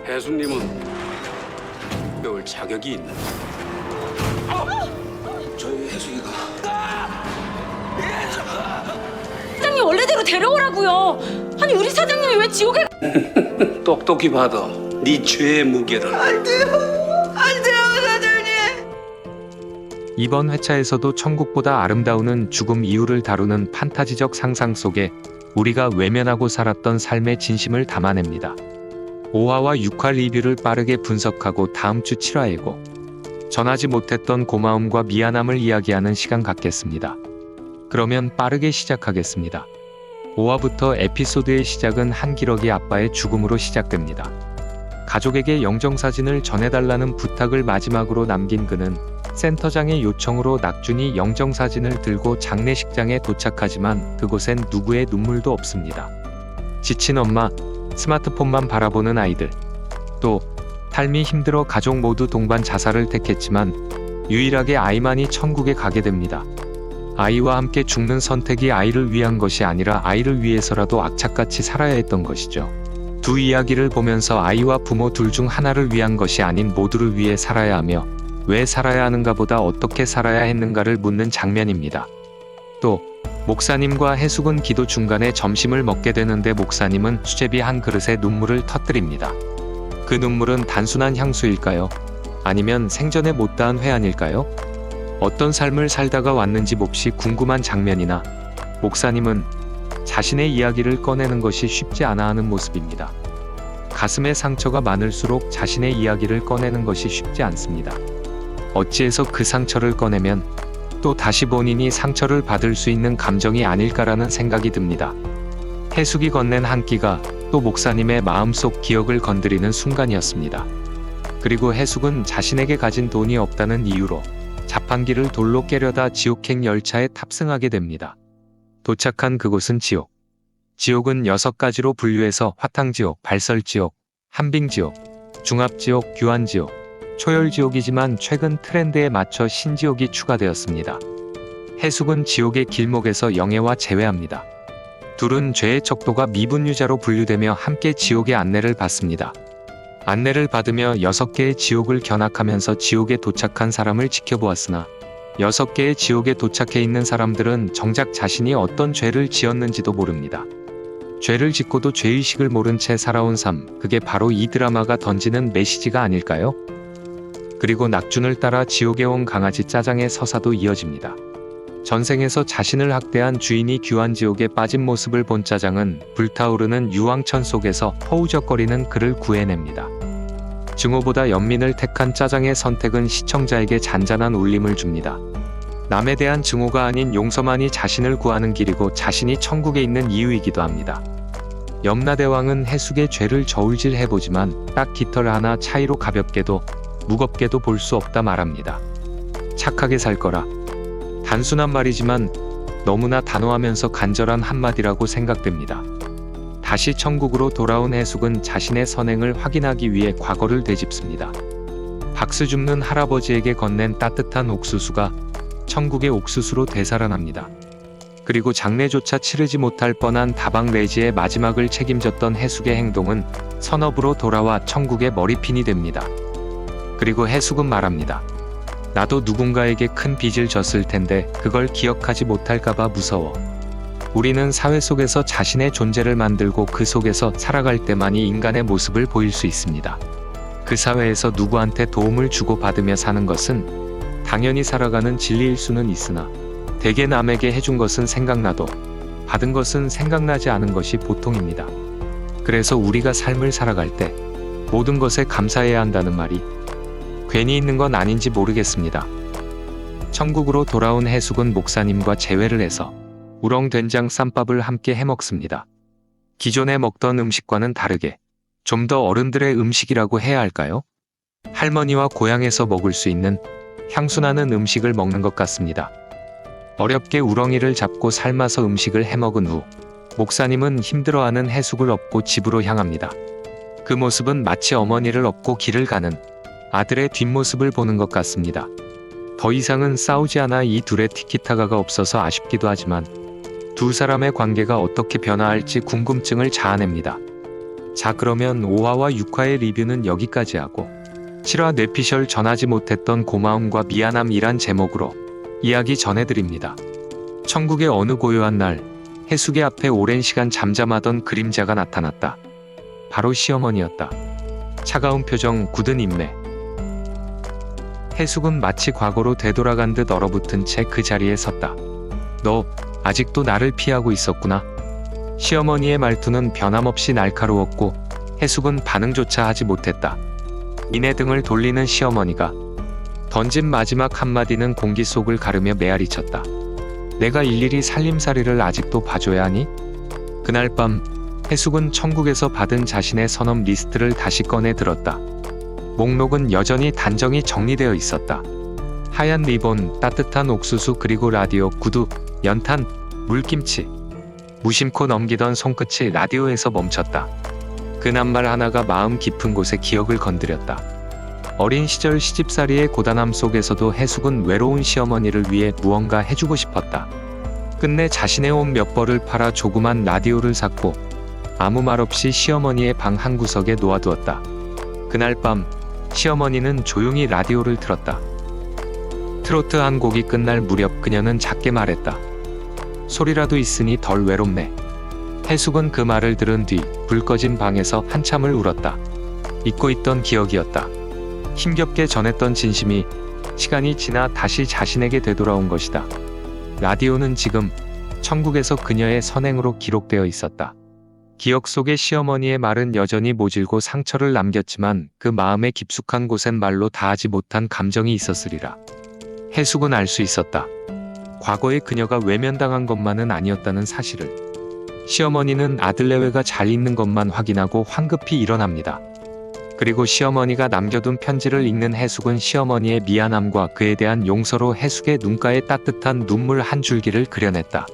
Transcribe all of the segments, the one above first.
해수님은 배울 자격이 있나? 저희 해수기가 사장님 원래대로 데려오라고요. 아니 우리 사장님이 왜 지옥에 똑똑히 받아. 네 죄의 무게를. 안 돼요 사장님. 이번 회차에서도 천국보다 아름다우는 죽음 이유를 다루는 판타지적 상상 속에 우리가 외면하고 살았던 삶의 진심을 담아냅니다. 5화와 6화 리뷰를 빠르게 분석하고 다음 주 7화 예고, 전하지 못했던 고마움과 미안함을 이야기하는 시간 갖겠습니다. 그러면 빠르게 시작하겠습니다. 5화부터 에피소드의 시작은 한기러기 아빠의 죽음으로 시작됩니다. 가족에게 영정사진을 전해달라는 부탁을 마지막으로 남긴 그는 센터장의 요청으로 낙준이 영정사진을 들고 장례식장에 도착하지만 그곳엔 누구의 눈물도 없습니다. 지친 엄마, 스마트폰만 바라보는 아이들, 또 삶이 힘들어 가족 모두 동반 자살을 택했지만 유일하게 아이만이 천국에 가게 됩니다. 아이와 함께 죽는 선택이 아이를 위한 것이 아니라 아이를 위해서라도 악착같이 살아야 했던 것이죠. 두 이야기를 보면서 아이와 부모 둘 중 하나를 위한 것이 아닌 모두를 위해 살아야 하며 왜 살아야 하는가 보다 어떻게 살아야 했는가를 묻는 장면입니다. 또 목사님과 해숙은 기도 중간에 점심을 먹게 되는데 목사님은 수제비 한 그릇에 눈물을 터뜨립니다. 그 눈물은 단순한 향수일까요? 아니면 생전에 못다한 회한일까요? 어떤 삶을 살다가 왔는지 몹시 궁금한 장면이나 목사님은 자신의 이야기를 꺼내는 것이 쉽지 않아 하는 모습입니다. 가슴에 상처가 많을수록 자신의 이야기를 꺼내는 것이 쉽지 않습니다. 어찌해서 그 상처를 꺼내면 또 다시 본인이 상처를 받을 수 있는 감정이 아닐까라는 생각이 듭니다. 해숙이 건넨 한 끼가 또 목사님의 마음속 기억을 건드리는 순간이었습니다. 그리고 해숙은 자신에게 가진 돈이 없다는 이유로 자판기를 돌로 깨려다 지옥행 열차에 탑승하게 됩니다. 도착한 그곳은 지옥. 지옥은 6가지로 분류해서 화탕지옥, 발설지옥, 한빙지옥, 중압지옥, 규환지옥, 초열지옥이지만 최근 트렌드에 맞춰 신지옥이 추가되었습니다. 해숙은 지옥의 길목에서 영애와 재회합니다. 둘은 죄의 척도가 미분유자로 분류되며 함께 지옥의 안내를 받습니다. 안내를 받으며 6개의 지옥을 견학하면서 지옥에 도착한 사람을 지켜보았으나 6개의 지옥에 도착해 있는 사람들은 정작 자신이 어떤 죄를 지었는지도 모릅니다. 죄를 짓고도 죄의식을 모른 채 살아온 삶, 그게 바로 이 드라마가 던지는 메시지가 아닐까요? 그리고 낙준을 따라 지옥에 온 강아지 짜장의 서사도 이어집니다. 전생에서 자신을 학대한 주인이 규환지옥에 빠진 모습을 본 짜장은 불타오르는 유황천 속에서 허우적거리는 그를 구해냅니다. 증오보다 연민을 택한 짜장의 선택은 시청자에게 잔잔한 울림을 줍니다. 남에 대한 증오가 아닌 용서만이 자신을 구하는 길이고 자신이 천국에 있는 이유이기도 합니다. 염라대왕은 해숙의 죄를 저울질해보지만 딱 깃털 하나 차이로 가볍게도 무겁게도 볼 수 없다 말합니다. 착하게 살 거라. 단순한 말이지만 너무나 단호하면서 간절한 한마디라고 생각됩니다. 다시 천국으로 돌아온 해숙은 자신의 선행을 확인하기 위해 과거를 되짚습니다. 박수 줍는 할아버지에게 건넨 따뜻한 옥수수가 천국의 옥수수로 되살아납니다. 그리고 장례조차 치르지 못할 뻔한 다방 레지의 마지막을 책임졌던 해숙의 행동은 선업으로 돌아와 천국의 머리핀이 됩니다. 그리고 해숙은 말합니다. 나도 누군가에게 큰 빚을 졌을 텐데 그걸 기억하지 못할까봐 무서워. 우리는 사회 속에서 자신의 존재를 만들고 그 속에서 살아갈 때만이 인간의 모습을 보일 수 있습니다. 그 사회에서 누구한테 도움을 주고받으며 사는 것은 당연히 살아가는 진리일 수는 있으나 대개 남에게 해준 것은 생각나도 받은 것은 생각나지 않은 것이 보통입니다. 그래서 우리가 삶을 살아갈 때 모든 것에 감사해야 한다는 말이 괜히 있는 건 아닌지 모르겠습니다. 천국으로 돌아온 해숙은 목사님과 재회를 해서 우렁된장 쌈밥을 함께 해먹습니다. 기존에 먹던 음식과는 다르게 좀 더 어른들의 음식이라고 해야 할까요? 할머니와 고향에서 먹을 수 있는 향수나는 음식을 먹는 것 같습니다. 어렵게 우렁이를 잡고 삶아서 음식을 해먹은 후 목사님은 힘들어하는 해숙을 업고 집으로 향합니다. 그 모습은 마치 어머니를 업고 길을 가는 아들의 뒷모습을 보는 것 같습니다. 더 이상은 싸우지 않아 이 둘의 티키타카가 없어서 아쉽기도 하지만 두 사람의 관계가 어떻게 변화할지 궁금증을 자아냅니다. 자, 그러면 5화와 6화의 리뷰는 여기까지 하고 7화 뇌피셜 전하지 못했던 고마움과 미안함이란 제목으로 이야기 전해드립니다. 천국의 어느 고요한 날, 해숙의 앞에 오랜 시간 잠잠하던 그림자가 나타났다. 바로 시어머니였다. 차가운 표정, 굳은 인매. 해숙은 마치 과거로 되돌아간 듯 얼어붙은 채 그 자리에 섰다. 너 아직도 나를 피하고 있었구나. 시어머니의 말투는 변함없이 날카로웠고 해숙은 반응조차 하지 못했다. 이내 등을 돌리는 시어머니가 던진 마지막 한마디는 공기 속을 가르며 메아리쳤다. 내가 일일이 살림살이를 아직도 봐줘야 하니? 그날 밤 해숙은 천국에서 받은 자신의 선업 리스트를 다시 꺼내 들었다. 목록은 여전히 단정히 정리되어 있었다. 하얀 리본, 따뜻한 옥수수, 그리고 라디오, 구두, 연탄, 물김치. 무심코 넘기던 손끝이 라디오에서 멈췄다. 그 낱말 하나가 마음 깊은 곳에 기억을 건드렸다. 어린 시절 시집살이의 고단함 속에서도 해숙은 외로운 시어머니를 위해 무언가 해주고 싶었다. 끝내 자신의 옷 몇 벌을 팔아 조그만 라디오를 샀고 아무 말 없이 시어머니의 방 한구석에 놓아두었다. 그날 밤 시어머니는 조용히 라디오를 틀었다. 트로트 한 곡이 끝날 무렵 그녀는 작게 말했다. 소리라도 있으니 덜 외롭네. 해숙은 그 말을 들은 뒤 불 꺼진 방에서 한참을 울었다. 잊고 있던 기억이었다. 힘겹게 전했던 진심이 시간이 지나 다시 자신에게 되돌아온 것이다. 라디오는 지금 천국에서 그녀의 선행으로 기록되어 있었다. 기억 속의 시어머니의 말은 여전히 모질고 상처를 남겼지만 그 마음의 깊숙한 곳엔 말로 다하지 못한 감정이 있었으리라. 해숙은 알 수 있었다. 과거에 그녀가 외면당한 것만은 아니었다는 사실을. 시어머니는 아들 내외가 잘 있는 것만 확인하고 황급히 일어납니다. 그리고 시어머니가 남겨둔 편지를 읽는 해숙은 시어머니의 미안함과 그에 대한 용서로 해숙의 눈가에 따뜻한 눈물 한 줄기를 그려냈다.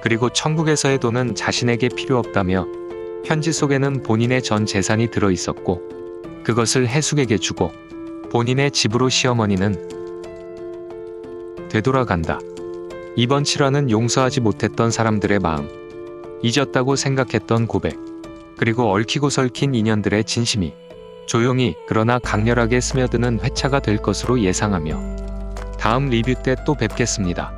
그리고 천국에서의 돈은 자신에게 필요 없다며 편지 속에는 본인의 전 재산이 들어 있었고 그것을 해숙에게 주고 본인의 집으로 시어머니는 되돌아간다. 이번 7화는 용서하지 못했던 사람들의 마음, 잊었다고 생각했던 고백, 그리고 얽히고 설킨 인연들의 진심이 조용히 그러나 강렬하게 스며드는 회차가 될 것으로 예상하며 다음 리뷰 때 또 뵙겠습니다.